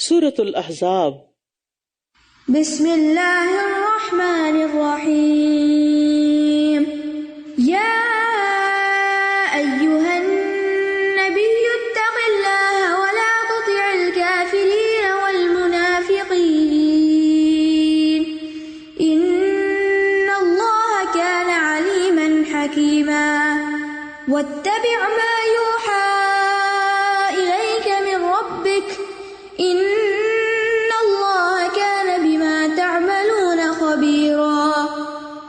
سورۃ الاحزاب۔ بسم اللہ الرحمن الرحیم۔ یا ایہا النبی اتق اللہ ولا تطع الکافرین والمنافقین ان اللہ کان علیما حکیما واتبع ما یوحی الیک من ربک ان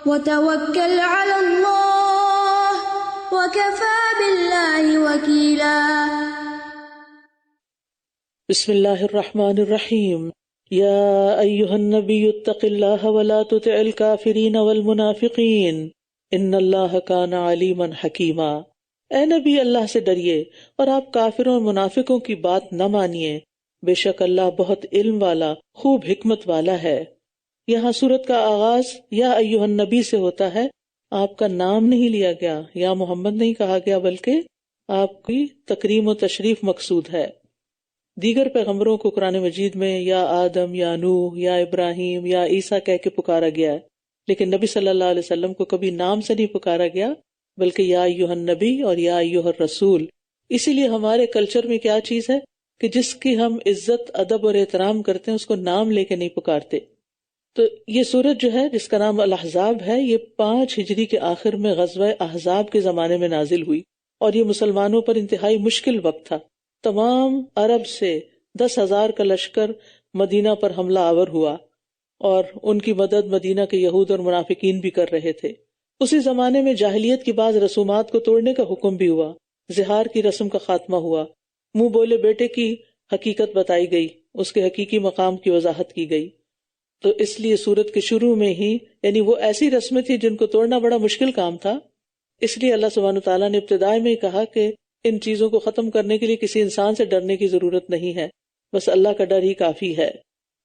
وتوکل علی اللہ وکفی باللہ وکیلا۔ بسم اللہ الرحمن الرحیم۔ یا ایہا النبی اتق اللہ ولا تطع الکافرین والمنافقین ان اللہ کان علیما حکیما۔ اے نبی، اللہ سے ڈریے اور آپ کافروں اور منافقوں کی بات نہ مانیے، بے شک اللہ بہت علم والا خوب حکمت والا ہے۔ یہاں سورت کا آغاز یا ایھا النبی سے ہوتا ہے، آپ کا نام نہیں لیا گیا، یا محمد نہیں کہا گیا، بلکہ آپ کی تکریم و تشریف مقصود ہے۔ دیگر پیغمبروں کو قرآن مجید میں یا آدم یا نوح یا ابراہیم یا عیسیٰ کہہ کے پکارا گیا ہے، لیکن نبی صلی اللہ علیہ وسلم کو کبھی نام سے نہیں پکارا گیا، بلکہ یا ایھا النبی اور یا ایھا الرسول۔ اسی لیے ہمارے کلچر میں کیا چیز ہے کہ جس کی ہم عزت، ادب اور احترام کرتے ہیں اس کو نام لے کے نہیں پکارتے۔ تو یہ سورت جو ہے جس کا نام الاحزاب ہے، یہ 5 ہجری کے آخر میں غزوہ احزاب کے زمانے میں نازل ہوئی، اور یہ مسلمانوں پر انتہائی مشکل وقت تھا۔ تمام عرب سے 10,000 کا لشکر مدینہ پر حملہ آور ہوا، اور ان کی مدد مدینہ کے یہود اور منافقین بھی کر رہے تھے۔ اسی زمانے میں جاہلیت کی بعض رسومات کو توڑنے کا حکم بھی ہوا، زہار کی رسم کا خاتمہ ہوا، منہ بولے بیٹے کی حقیقت بتائی گئی، اس کے حقیقی مقام کی وضاحت کی گئی۔ تو اس لیے سورت کے شروع میں ہی، یعنی وہ ایسی رسمیں تھی جن کو توڑنا بڑا مشکل کام تھا، اس لیے اللہ سبحانہ تعالیٰ نے ابتداء میں ہی کہا کہ ان چیزوں کو ختم کرنے کے لیے کسی انسان سے ڈرنے کی ضرورت نہیں ہے، بس اللہ کا ڈر ہی کافی ہے،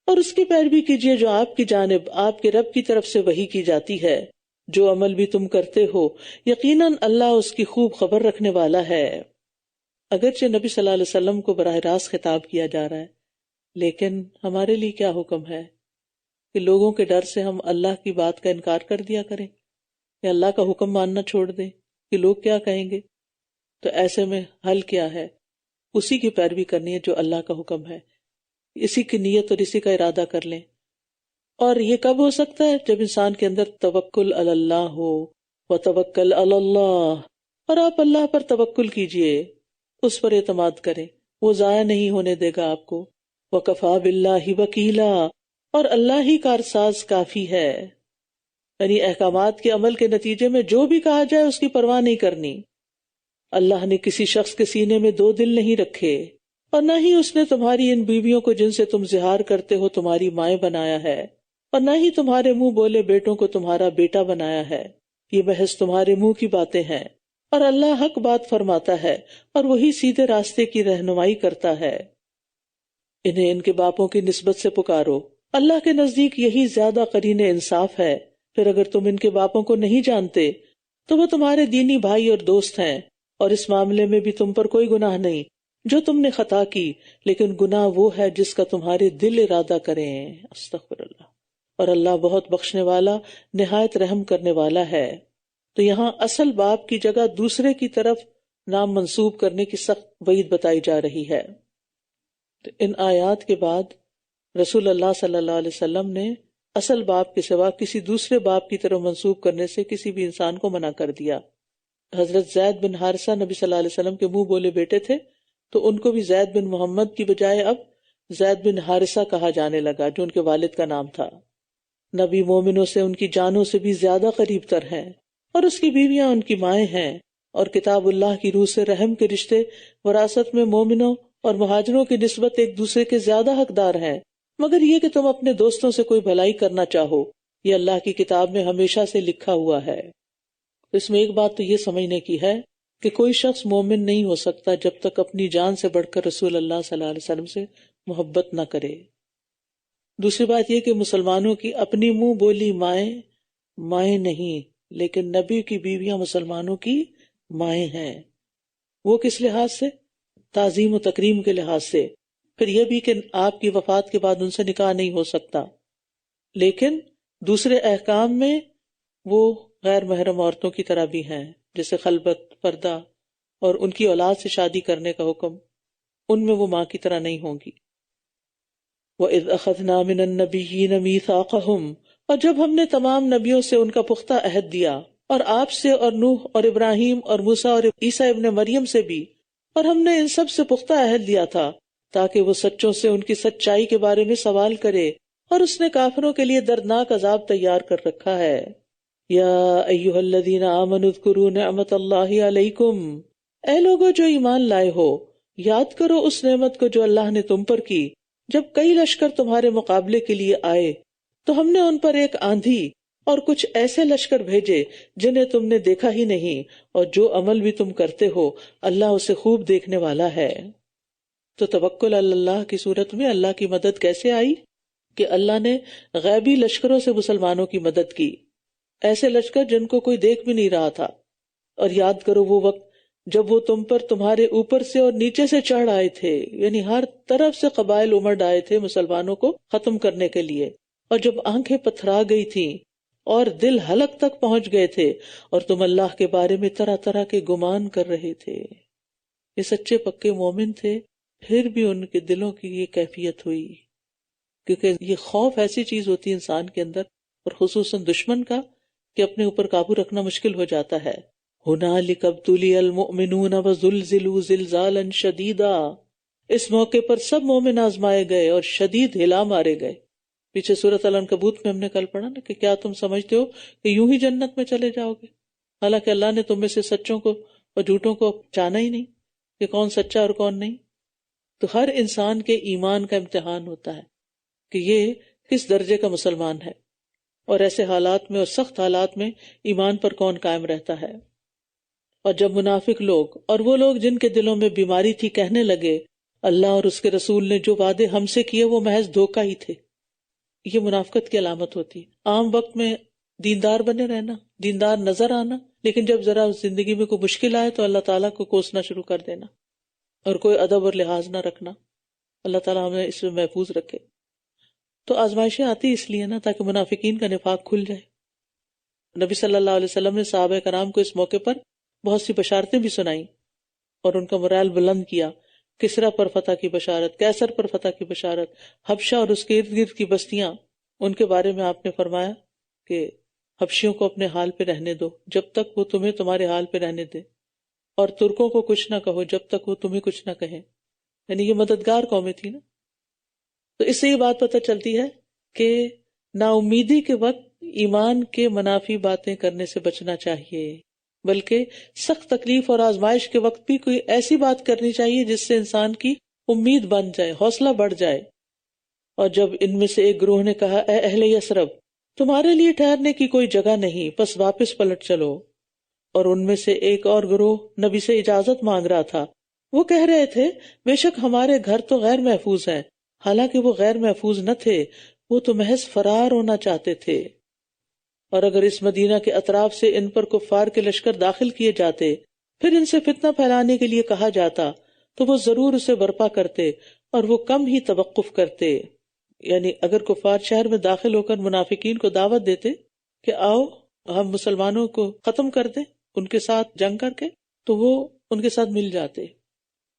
اور اس کی پیروی کیجیے جو آپ کی جانب آپ کے رب کی طرف سے وحی کی جاتی ہے۔ جو عمل بھی تم کرتے ہو یقیناً اللہ اس کی خوب خبر رکھنے والا ہے۔ اگرچہ نبی صلی اللہ علیہ وسلم کو براہ راست خطاب کیا جا رہا ہے، لیکن ہمارے لیے کیا حکم ہے کہ لوگوں کے ڈر سے ہم اللہ کی بات کا انکار کر دیا کریں، یا اللہ کا حکم ماننا چھوڑ دیں کہ لوگ کیا کہیں گے؟ تو ایسے میں حل کیا ہے؟ اسی کی پیروی کرنی ہے جو اللہ کا حکم ہے، اسی کی نیت اور اسی کا ارادہ کر لیں۔ اور یہ کب ہو سکتا ہے؟ جب انسان کے اندر توکل علی اللہ ہو، وتوکل علی اللہ، اور آپ اللہ پر توکل کیجئے، اس پر اعتماد کریں، وہ ضائع نہیں ہونے دے گا آپ کو۔ وکفی باللہ وکیلا، اور اللہ ہی کارساز کافی ہے، یعنی احکامات کے عمل کے نتیجے میں جو بھی کہا جائے اس کی پرواہ نہیں کرنی۔ اللہ نے کسی شخص کے سینے میں 2 دل نہیں رکھے، اور نہ ہی اس نے تمہاری ان بیویوں کو جن سے تم زہار کرتے ہو تمہاری مائیں بنایا ہے، اور نہ ہی تمہارے منہ بولے بیٹوں کو تمہارا بیٹا بنایا ہے، یہ محض تمہارے منہ کی باتیں ہیں، اور اللہ حق بات فرماتا ہے اور وہی سیدھے راستے کی رہنمائی کرتا ہے۔ انہیں ان کے باپوں کی نسبت سے پکارو، اللہ کے نزدیک یہی زیادہ قرین انصاف ہے۔ پھر اگر تم ان کے باپوں کو نہیں جانتے تو وہ تمہارے دینی بھائی اور دوست ہیں، اور اس معاملے میں بھی تم پر کوئی گناہ نہیں جو تم نے خطا کی، لیکن گناہ وہ ہے جس کا تمہارے دل ارادہ کریں۔ استغفر اللہ۔ اور اللہ بہت بخشنے والا، نہایت رحم کرنے والا ہے۔ تو یہاں اصل باپ کی جگہ دوسرے کی طرف نام منسوب کرنے کی سخت وعید بتائی جا رہی ہے۔ تو ان آیات کے بعد رسول اللہ صلی اللہ علیہ وسلم نے اصل باپ کے سوا کسی دوسرے باپ کی طرف منسوب کرنے سے کسی بھی انسان کو منع کر دیا۔ حضرت زید بن حارثہ نبی صلی اللہ علیہ وسلم کے منہ بولے بیٹے تھے، تو ان کو بھی زید بن محمد کی بجائے اب زید بن حارثہ کہا جانے لگا، جو ان کے والد کا نام تھا۔ نبی مومنوں سے ان کی جانوں سے بھی زیادہ قریب تر ہیں، اور اس کی بیویاں ان کی مائیں ہیں، اور کتاب اللہ کی روح سے رحم کے رشتے وراثت میں مومنوں اور مہاجروں کی نسبت ایک دوسرے کے زیادہ حقدار ہیں، مگر یہ کہ تم اپنے دوستوں سے کوئی بھلائی کرنا چاہو، یہ اللہ کی کتاب میں ہمیشہ سے لکھا ہوا ہے۔ اس میں ایک بات تو یہ سمجھنے کی ہے کہ کوئی شخص مومن نہیں ہو سکتا جب تک اپنی جان سے بڑھ کر رسول اللہ صلی اللہ علیہ وسلم سے محبت نہ کرے۔ دوسری بات یہ کہ مسلمانوں کی اپنی منہ بولی مائیں نہیں، لیکن نبی کی بیویاں مسلمانوں کی مائیں ہیں۔ وہ کس لحاظ سے؟ تعظیم و تکریم کے لحاظ سے۔ پھر یہ بھی کہ آپ کی وفات کے بعد ان سے نکاح نہیں ہو سکتا، لیکن دوسرے احکام میں وہ غیر محرم عورتوں کی طرح بھی ہیں، جیسے خلوت، پردہ اور ان کی اولاد سے شادی کرنے کا حکم، ان میں وہ ماں کی طرح نہیں ہوں گی۔ وَإِذْ أَخَذْنَا مِنَ النَّبِيِّينَ مِيثَاقَهُمْ، اور جب ہم نے تمام نبیوں سے ان کا پختہ عہد دیا، اور آپ سے اور نوح اور ابراہیم اور موسیٰ اور عیسیٰ ابن مریم سے بھی، اور ہم نے ان سب سے پختہ عہد لیا تھا تاکہ وہ سچوں سے ان کی سچائی کے بارے میں سوال کرے، اور اس نے کافروں کے لیے دردناک عذاب تیار کر رکھا ہے۔ یا ایھا الذین آمنوا اذکروا نعمت اللہ علیکم، اے لوگو جو ایمان لائے ہو، یاد کرو اس نعمت کو جو اللہ نے تم پر کی، جب کئی لشکر تمہارے مقابلے کے لیے آئے تو ہم نے ان پر ایک آندھی اور کچھ ایسے لشکر بھیجے جنہیں تم نے دیکھا ہی نہیں، اور جو عمل بھی تم کرتے ہو اللہ اسے خوب دیکھنے والا ہے۔ تو توکل اللہ کی صورت میں اللہ کی مدد کیسے آئی؟ کہ اللہ نے غیبی لشکروں سے مسلمانوں کی مدد کی، ایسے لشکر جن کو کوئی دیکھ بھی نہیں رہا تھا۔ اور یاد کرو وہ وقت جب وہ تم پر تمہارے اوپر سے اور نیچے سے چڑھ آئے تھے، یعنی ہر طرف سے قبائل امڑ آئے تھے مسلمانوں کو ختم کرنے کے لیے، اور جب آنکھیں پتھرا گئی تھیں اور دل حلق تک پہنچ گئے تھے، اور تم اللہ کے بارے میں طرح طرح کے گمان کر رہے تھے۔ یہ سچے پکے مومن تھے، پھر بھی ان کے دلوں کی یہ کیفیت ہوئی، کیونکہ یہ خوف ایسی چیز ہوتی ہے انسان کے اندر، اور خصوصاً دشمن کا، کہ اپنے اوپر قابو رکھنا مشکل ہو جاتا ہے۔ ہنالک ابتلی المؤمنون وزلزلوا زلزالا شدیدا، اس موقع پر سب مومن آزمائے گئے اور شدید ہلا مارے گئے۔ پیچھے سورۃ العنکبوت میں ہم نے کل پڑھا نا کہ کیا تم سمجھتے ہو کہ یوں ہی جنت میں چلے جاؤ گے، حالانکہ اللہ نے تم میں سے سچوں کو اور جھوٹوں کو جانا ہی نہیں کہ کون سچا اور کون نہیں۔ تو ہر انسان کے ایمان کا امتحان ہوتا ہے کہ یہ کس درجے کا مسلمان ہے، اور ایسے حالات میں اور سخت حالات میں ایمان پر کون قائم رہتا ہے۔ اور جب منافق لوگ اور وہ لوگ جن کے دلوں میں بیماری تھی کہنے لگے اللہ اور اس کے رسول نے جو وعدے ہم سے کیے وہ محض دھوکہ ہی تھے، یہ منافقت کی علامت ہوتی ہے۔ عام وقت میں دیندار بنے رہنا، دیندار نظر آنا، لیکن جب ذرا زندگی میں کوئی مشکل آئے تو اللہ تعالیٰ کو کوسنا شروع کر دینا اور کوئی ادب اور لحاظ نہ رکھنا۔ اللہ تعالیٰ ہمیں اس میں محفوظ رکھے۔ تو آزمائشیں آتی اس لیے نا تاکہ منافقین کا نفاق کھل جائے۔ نبی صلی اللہ علیہ وسلم نے صحابہ کرام کو اس موقع پر بہت سی بشارتیں بھی سنائیں اور ان کا morale بلند کیا۔ کسرا پر فتح کی بشارت، کیسر پر فتح کی بشارت، حبشہ اور اس کے ارد گرد کی بستیاں، ان کے بارے میں آپ نے فرمایا کہ حبشیوں کو اپنے حال پہ رہنے دو جب تک وہ تمہیں تمہارے حال پہ رہنے دے، اور ترکوں کو کچھ نہ کہو جب تک وہ تمہیں کچھ نہ کہیں۔ یعنی یہ مددگار قومیں تھی نا۔ تو اس سے یہ بات پتہ چلتی ہے کہ نا امیدی کے وقت ایمان کے منافی باتیں کرنے سے بچنا چاہیے، بلکہ سخت تکلیف اور آزمائش کے وقت بھی کوئی ایسی بات کرنی چاہیے جس سے انسان کی امید بن جائے، حوصلہ بڑھ جائے۔ اور جب ان میں سے ایک گروہ نے کہا اے اہل یثرب، تمہارے لیے ٹھہرنے کی کوئی جگہ نہیں، بس واپس پلٹ چلو، اور ان میں سے ایک اور گروہ نبی سے اجازت مانگ رہا تھا، وہ کہہ رہے تھے بے شک ہمارے گھر تو غیر محفوظ ہیں، حالانکہ وہ غیر محفوظ نہ تھے، وہ تو محض فرار ہونا چاہتے تھے۔ اور اگر اس مدینہ کے اطراف سے ان پر کفار کے لشکر داخل کیے جاتے، پھر ان سے فتنہ پھیلانے کے لیے کہا جاتا تو وہ ضرور اسے برپا کرتے اور وہ کم ہی توقف کرتے۔ یعنی اگر کفار شہر میں داخل ہو کر منافقین کو دعوت دیتے کہ آؤ ہم مسلمانوں کو ختم کر دیں ان کے ساتھ جنگ کر کے، تو وہ ان کے ساتھ مل جاتے۔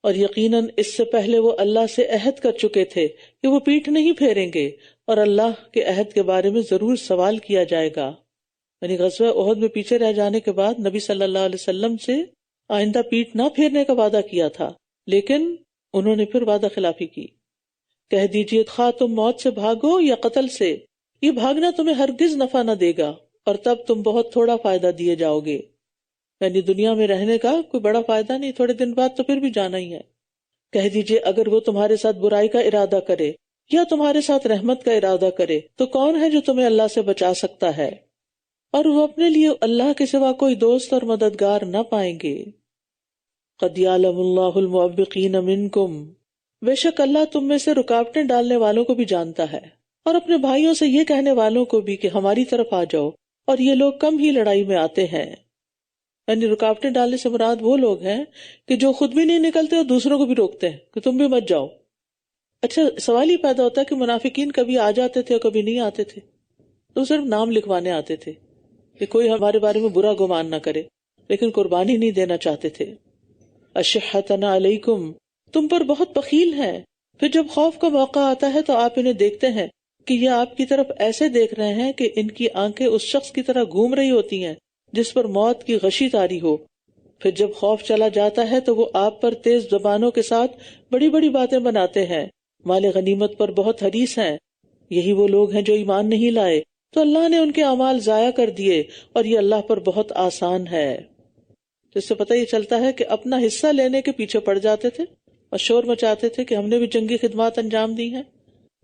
اور یقیناً اس سے پہلے وہ اللہ سے عہد کر چکے تھے کہ وہ پیٹھ نہیں پھیریں گے، اور اللہ کے عہد کے بارے میں ضرور سوال کیا جائے گا۔ یعنی غزوہ احد میں پیچھے رہ جانے کے بعد نبی صلی اللہ علیہ وسلم سے آئندہ پیٹھ نہ پھیرنے کا وعدہ کیا تھا، لیکن انہوں نے پھر وعدہ خلافی کی۔ کہہ دیجئے خواہ تم موت سے بھاگو یا قتل سے، یہ بھاگنا تمہیں ہرگز نفع نہ دے گا، اور تب تم بہت تھوڑا فائدہ دیے جاؤ گے۔ یعنی دنیا میں رہنے کا کوئی بڑا فائدہ نہیں، تھوڑے دن بعد تو پھر بھی جانا ہی ہے۔ کہہ دیجئے اگر وہ تمہارے ساتھ برائی کا ارادہ کرے یا تمہارے ساتھ رحمت کا ارادہ کرے تو کون ہے جو تمہیں اللہ سے بچا سکتا ہے، اور وہ اپنے لیے اللہ کے سوا کوئی دوست اور مددگار نہ پائیں گے۔ قد یعلم اللہ المعوقین منکم، بے شک اللہ تم میں سے رکاوٹیں ڈالنے والوں کو بھی جانتا ہے، اور اپنے بھائیوں سے یہ کہنے والوں کو بھی کہ ہماری طرف آ جاؤ، اور یہ لوگ کم ہی لڑائی میں آتے ہیں۔ یعنی رکاوٹیں ڈالنے سے مراد وہ لوگ ہیں کہ جو خود بھی نہیں نکلتے اور دوسروں کو بھی روکتے ہیں کہ تم بھی مت جاؤ۔ اچھا سوال یہ پیدا ہوتا ہے کہ منافقین کبھی آ جاتے تھے اور کبھی نہیں آتے تھے، تو صرف نام لکھوانے آتے تھے کہ کوئی ہمارے بارے میں برا گمان نہ کرے، لیکن قربانی نہیں دینا چاہتے تھے۔ اشحۃ علیکم، تم پر بہت بخیل ہیں، پھر جب خوف کا موقع آتا ہے تو آپ انہیں دیکھتے ہیں کہ یہ آپ کی طرف ایسے دیکھ رہے ہیں کہ ان کی آنکھیں اس شخص کی طرح گھوم رہی ہوتی ہیں جس پر موت کی غشی طاری ہو۔ پھر جب خوف چلا جاتا ہے تو وہ آپ پر تیز زبانوں کے ساتھ بڑی بڑی باتیں بناتے ہیں، مال غنیمت پر بہت حریص ہیں۔ یہی وہ لوگ ہیں جو ایمان نہیں لائے، تو اللہ نے ان کے اعمال ضائع کر دیے، اور یہ اللہ پر بہت آسان ہے۔ جس سے پتہ یہ چلتا ہے کہ اپنا حصہ لینے کے پیچھے پڑ جاتے تھے اور شور مچاتے تھے کہ ہم نے بھی جنگی خدمات انجام دی ہیں۔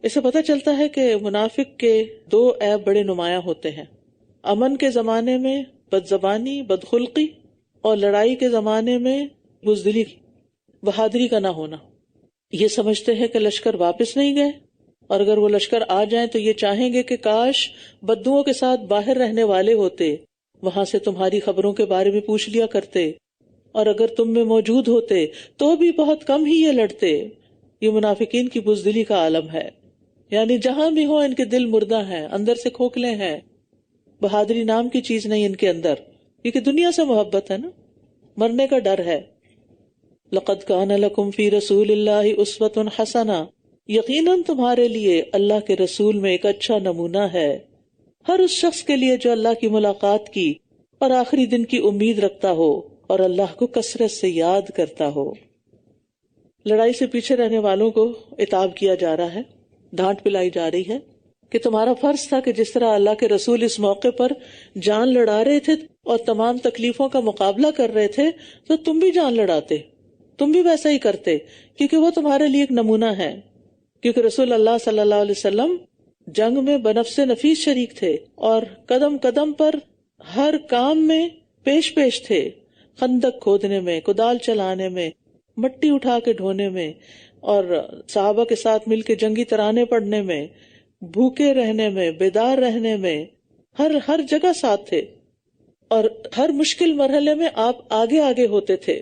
اس سے پتہ چلتا ہے کہ منافق کے دو عیب بڑے نمایاں ہوتے ہیں، امن کے زمانے میں بد زبانی، بدخلقی، اور لڑائی کے زمانے میں بزدلی، بہادری کا نہ ہونا۔ یہ سمجھتے ہیں کہ لشکر واپس نہیں گئے، اور اگر وہ لشکر آ جائیں تو یہ چاہیں گے کہ کاش بدوؤں کے ساتھ باہر رہنے والے ہوتے، وہاں سے تمہاری خبروں کے بارے میں پوچھ لیا کرتے، اور اگر تم میں موجود ہوتے تو بھی بہت کم ہی یہ لڑتے۔ یہ منافقین کی بزدلی کا عالم ہے، یعنی جہاں بھی ہو ان کے دل مردہ ہیں، اندر سے کھوکھلے ہیں، بہادری نام کی چیز نہیں ان کے اندر، کیونکہ دنیا سے محبت ہے نا، مرنے کا ڈر ہے۔ لقد کان لکم فی رسول اللہ اسوۃ حسنہ، یقیناً تمہارے لیے اللہ کے رسول میں ایک اچھا نمونہ ہے، ہر اس شخص کے لیے جو اللہ کی ملاقات کی اور آخری دن کی امید رکھتا ہو اور اللہ کو کثرت سے یاد کرتا ہو۔ لڑائی سے پیچھے رہنے والوں کو عتاب کیا جا رہا ہے، ڈانٹ پلائی جا رہی ہے کہ تمہارا فرض تھا کہ جس طرح اللہ کے رسول اس موقع پر جان لڑا رہے تھے اور تمام تکلیفوں کا مقابلہ کر رہے تھے تو تم بھی جان لڑاتے، تم بھی ویسا ہی کرتے، کیونکہ وہ تمہارے لیے ایک نمونہ ہے۔ کیونکہ رسول اللہ صلی اللہ علیہ وسلم جنگ میں بنفس نفیس شریک تھے اور قدم قدم پر ہر کام میں پیش تھے، خندق کھودنے میں، کدال چلانے میں، مٹی اٹھا کے ڈھونے میں، اور صحابہ کے ساتھ مل کے جنگی ترانے پڑھنے میں، بھوکے رہنے میں، بیدار رہنے میں، ہر جگہ ساتھ تھے، اور ہر مشکل مرحلے میں آپ آگے آگے ہوتے تھے،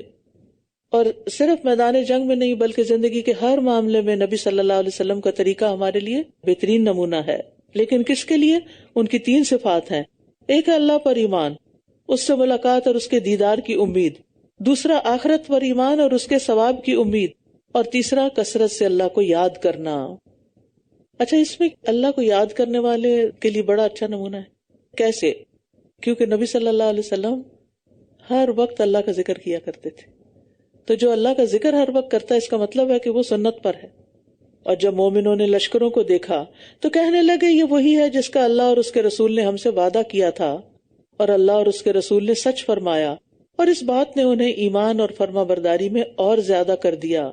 اور صرف میدان جنگ میں نہیں بلکہ زندگی کے ہر معاملے میں نبی صلی اللہ علیہ وسلم کا طریقہ ہمارے لیے بہترین نمونہ ہے۔ لیکن کس کے لیے؟ ان کی 3 صفات ہیں، ایک ہے اللہ پر ایمان، اس سے ملاقات اور اس کے دیدار کی امید، دوسرا آخرت پر ایمان اور اس کے ثواب کی امید، اور تیسرا کثرت سے اللہ کو یاد کرنا۔ اچھا، اس میں اللہ کو یاد کرنے والے کے لیے بڑا اچھا نمونہ ہے۔ کیسے؟ کیونکہ نبی صلی اللہ علیہ وسلم ہر وقت اللہ کا ذکر کیا کرتے تھے، تو جو اللہ کا ذکر ہر وقت کرتا ہے اس کا مطلب ہے کہ وہ سنت پر ہے۔ اور جب مومنوں نے لشکروں کو دیکھا تو کہنے لگے یہ وہی ہے جس کا اللہ اور اس کے رسول نے ہم سے وعدہ کیا تھا، اور اللہ اور اس کے رسول نے سچ فرمایا، اور اس بات نے انہیں ایمان اور فرما برداری میں اور زیادہ کر دیا۔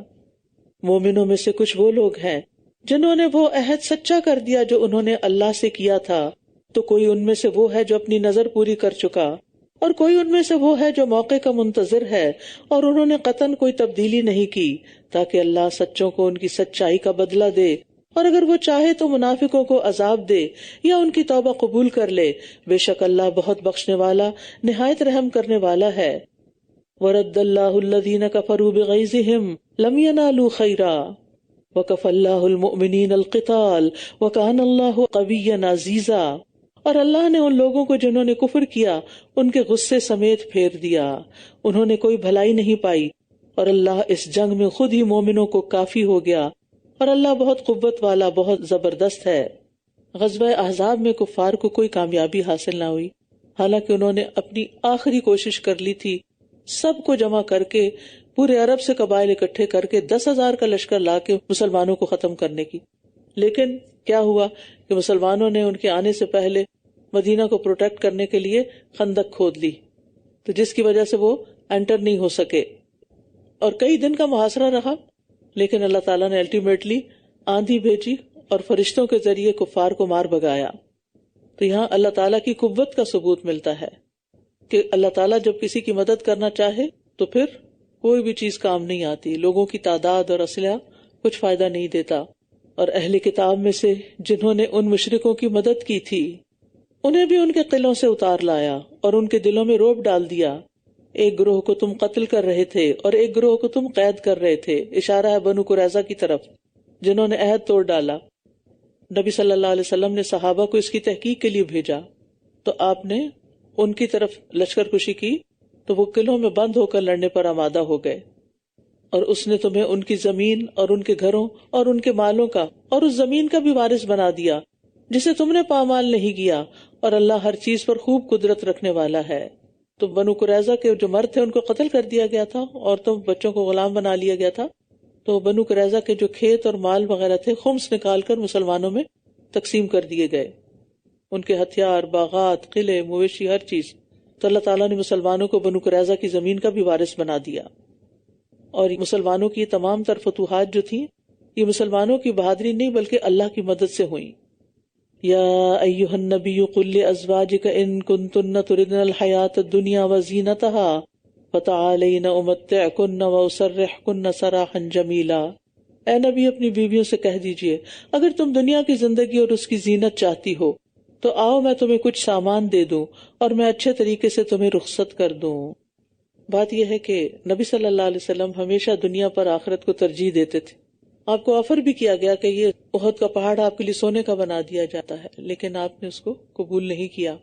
مومنوں میں سے کچھ وہ لوگ ہیں جنہوں نے وہ عہد سچا کر دیا جو انہوں نے اللہ سے کیا تھا، تو کوئی ان میں سے وہ ہے جو اپنی نظر پوری کر چکا، اور کوئی ان میں سے وہ ہے جو موقع کا منتظر ہے، اور انہوں نے قطعاً کوئی تبدیلی نہیں کی تاکہ اللہ سچوں کو ان کی سچائی کا بدلہ دے، اور اگر وہ چاہے تو منافقوں کو عذاب دے یا ان کی توبہ قبول کر لے، بے شک اللہ بہت بخشنے والا، نہایت رحم کرنے والا ہے۔ وَرَدَّ اللَّهُ الَّذِينَ كَفَرُوا بِغَيْظِهِمْ لَمْ يَنَالُوا خَيْرًا وَكَفَى اللَّهُ الْمُؤْمِنِينَ الْقِتَالَ وَكَانَ اللَّهُ قَوِيًّا عَزِيزًا، اور اللہ نے ان لوگوں کو جنہوں نے کفر کیا ان کے غصے سمیت پھیر دیا، انہوں نے کوئی بھلائی نہیں پائی، اور اللہ اس جنگ میں خود ہی مومنوں کو کافی ہو گیا، اور اللہ بہت قوت والا، بہت زبردست ہے۔ غزوہ احزاب میں کفار کو کوئی کامیابی حاصل نہ ہوئی، حالانکہ انہوں نے اپنی آخری کوشش کر لی تھی، سب کو جمع کر کے، پورے عرب سے قبائل اکٹھے کر کے 10,000 کا لشکر لا کے مسلمانوں کو ختم کرنے کی۔ لیکن کیا ہوا کہ مسلمانوں نے ان کے آنے سے پہلے مدینہ کو پروٹیکٹ کرنے کے لیے خندق کھود لی، تو جس کی وجہ سے وہ انٹر نہیں ہو سکے، اور کئی دن کا محاصرہ رہا، لیکن اللہ تعالیٰ نے الٹیمیٹلی آندھی بھیجی اور فرشتوں کے ذریعے کفار کو مار بھگایا۔ تو یہاں اللہ تعالیٰ کی قوت کا ثبوت ملتا ہے کہ اللہ تعالیٰ جب کسی کی مدد کرنا چاہے تو پھر کوئی بھی چیز کام نہیں آتی، لوگوں کی تعداد اور اسلحہ کچھ فائدہ نہیں دیتا۔ اور اہل کتاب میں سے جنہوں نے ان مشرکوں کی مدد کی تھی انہیں بھی ان کے قلعوں سے اتار لایا اور ان کے دلوں میں رعب ڈال دیا۔ ایک گروہ کو تم قتل کر رہے تھے اور ایک گروہ کو تم قید کر رہے تھے، اشارہ ہے بنو قریظہ کی طرف۔ جنہوں نے عہد توڑ ڈالا. نبی صلی اللہ علیہ وسلم نے صحابہ کو اس کی تحقیق کے لیے بھیجا تو آپ نے ان کی طرف لشکر کشی کی تو وہ قلعوں میں بند ہو کر لڑنے پر آمادہ ہو گئے. اور اس نے تمہیں ان کی زمین اور ان کے گھروں اور ان کے مالوں کا اور اس زمین کا بھی وارث بنا دیا جسے تم نے پامال نہیں کیا، اور اللہ ہر چیز پر خوب قدرت رکھنے والا ہے. تو بنو قریظہ کے جو مرد تھے ان کو قتل کر دیا گیا تھا، عورتوں بچوں کو غلام بنا لیا گیا تھا. تو بنو قریظہ کے جو کھیت اور مال وغیرہ تھے خمس نکال کر مسلمانوں میں تقسیم کر دیے گئے، ان کے ہتھیار، باغات، قلعے، مویشی، ہر چیز. تو اللہ تعالیٰ نے مسلمانوں کو بنو قریظہ کی زمین کا بھی وارث بنا دیا. اور مسلمانوں کی تمام تر فتوحات جو تھیں یہ مسلمانوں کی بہادری نہیں بلکہ اللہ کی مدد سے ہوئیں. یا ایھا النبی قل لازواجک ان کنتن تردن الحیاۃ الدنیا وزینتها فتعالین امتعکن واسرحکن سراحا جمیلا. اے نبی اپنی بیویوں سے کہہ دیجئے اگر تم دنیا کی زندگی اور اس کی زینت چاہتی ہو تو آؤ میں تمہیں کچھ سامان دے دوں اور میں اچھے طریقے سے تمہیں رخصت کر دوں. بات یہ ہے کہ نبی صلی اللہ علیہ وسلم ہمیشہ دنیا پر آخرت کو ترجیح دیتے تھے. آپ کو آفر بھی کیا گیا کہ یہ احد کا پہاڑ آپ کے لیے سونے کا بنا دیا جاتا ہے، لیکن آپ نے اس کو قبول نہیں کیا.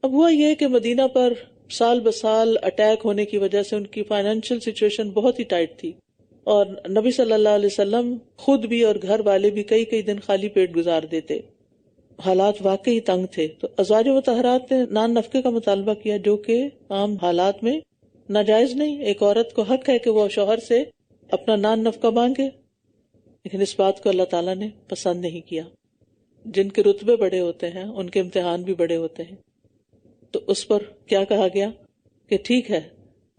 اب ہوا یہ کہ مدینہ پر سال بسال اٹیک ہونے کی وجہ سے ان کی فائنینشیل سچویشن بہت ہی ٹائٹ تھی، اور نبی صلی اللہ علیہ وسلم خود بھی اور گھر والے بھی کئی کئی دن خالی پیٹ گزار دیتے. حالات واقعی تنگ تھے. تو ازواج مطہرات نے نان نفقے کا مطالبہ کیا جو کہ عام حالات میں ناجائز نہیں. ایک عورت کو حق ہے کہ وہ شوہر سے اپنا نان نفقہ مانگے، لیکن اس بات کو اللہ تعالیٰ نے پسند نہیں کیا. جن کے رتبے بڑے ہوتے ہیں ان کے امتحان بھی بڑے ہوتے ہیں. تو اس پر کیا کہا گیا کہ ٹھیک ہے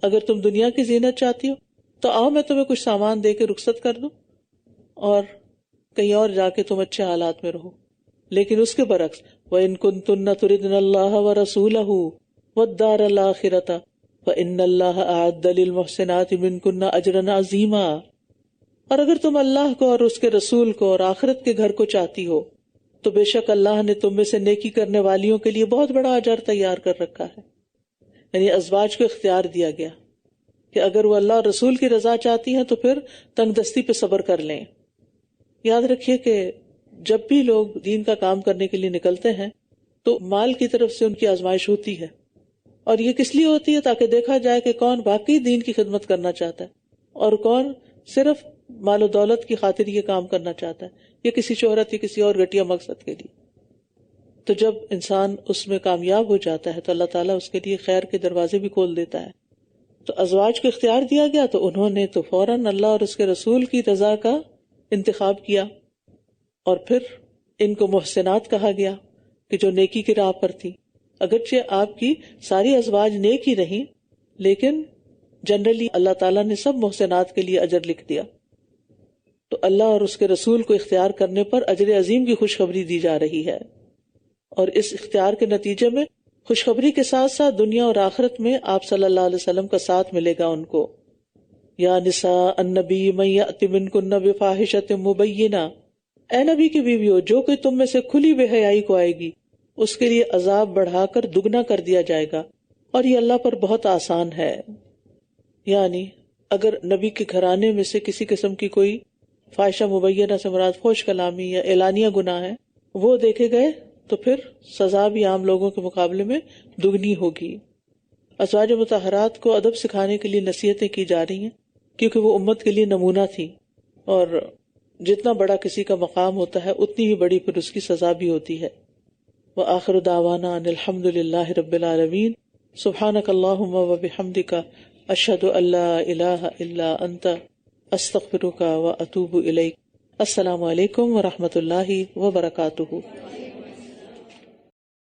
اگر تم دنیا کی زینت چاہتی ہو تو آؤ میں تمہیں کچھ سامان دے کے رخصت کر دوں اور کہیں اور جا کے تم اچھے حالات میں رہو. لیکن اس کے برعکس وَإِن كُنتُنَّ تُرِدْنَ اللَّهَ وَرَسُولَهُ وَالدَّارَ الْآخِرَةَ فَإِنَّ اللَّهَ أَعَدَّ لِلْمُحْسِنَاتِ مِنكُنَّ أَجْرًا عَظِيمًا. اور اگر تم اللہ کو اور اس کے رسول کو اور آخرت کے گھر کو چاہتی ہو تو بے شک اللہ نے تم میں سے نیکی کرنے والیوں کے لیے بہت بڑا اجر تیار کر رکھا ہے. یعنی ازواج کو اختیار دیا گیا کہ اگر وہ اللہ اور رسول کی رضا چاہتی ہیں تو پھر تنگ دستی پہ صبر کر لیں. یاد رکھیے کہ جب بھی لوگ دین کا کام کرنے کے لیے نکلتے ہیں تو مال کی طرف سے ان کی آزمائش ہوتی ہے، اور یہ کس لیے ہوتی ہے تاکہ دیکھا جائے کہ کون واقعی دین کی خدمت کرنا چاہتا ہے اور کون صرف مال و دولت کی خاطر یہ کام کرنا چاہتا ہے یا کسی شہرت یا کسی اور گھٹیا مقصد کے لیے. تو جب انسان اس میں کامیاب ہو جاتا ہے تو اللہ تعالیٰ اس کے لیے خیر کے دروازے بھی کھول دیتا ہے. تو ازواج کو اختیار دیا گیا تو انہوں نے تو فوراً اللہ اور اس کے رسول کی رضا کا انتخاب کیا. اور پھر ان کو محسنات کہا گیا کہ جو نیکی کی راہ پر تھی. اگرچہ آپ کی ساری ازواج نیک ہی رہیں لیکن جنرلی اللہ تعالیٰ نے سب محسنات کے لیے اجر لکھ دیا. تو اللہ اور اس کے رسول کو اختیار کرنے پر اجر عظیم کی خوشخبری دی جا رہی ہے، اور اس اختیار کے نتیجے میں خوشخبری کے ساتھ ساتھ دنیا اور آخرت میں آپ صلی اللہ علیہ وسلم کا ساتھ ملے گا ان کو. یا نساء النبی من یأت منکن بفاحشۃ مبینہ، اے نبی کی بیویو جو کوئی تم میں سے کھلی بے حیائی کو آئے گی اس کے لیے عذاب بڑھا کر دگنا کر دیا جائے گا، اور یہ اللہ پر بہت آسان ہے. یعنی اگر نبی کے گھرانے میں سے کسی قسم کی کوئی فاحشہ مبینہ سے مراد فحش کلامی یا اعلانیہ گناہ ہے وہ دیکھے گئے تو پھر سزا بھی عام لوگوں کے مقابلے میں دگنی ہوگی. ازواج مطہرات کو ادب سکھانے کے لیے نصیحتیں کی جا رہی ہیں کیونکہ وہ امت کے لیے نمونہ تھی، اور جتنا بڑا کسی کا مقام ہوتا ہے اتنی ہی بڑی پھر اس کی سزا بھی ہوتی ہے. وآخر دعوانا ان الحمد للہ رب العالمین. سبحانک اللہم وبحمدک اشہد ان لا الہ الا انت استغفرک واتوب الیک. السلام علیکم ورحمۃ اللہ وبرکاتہ.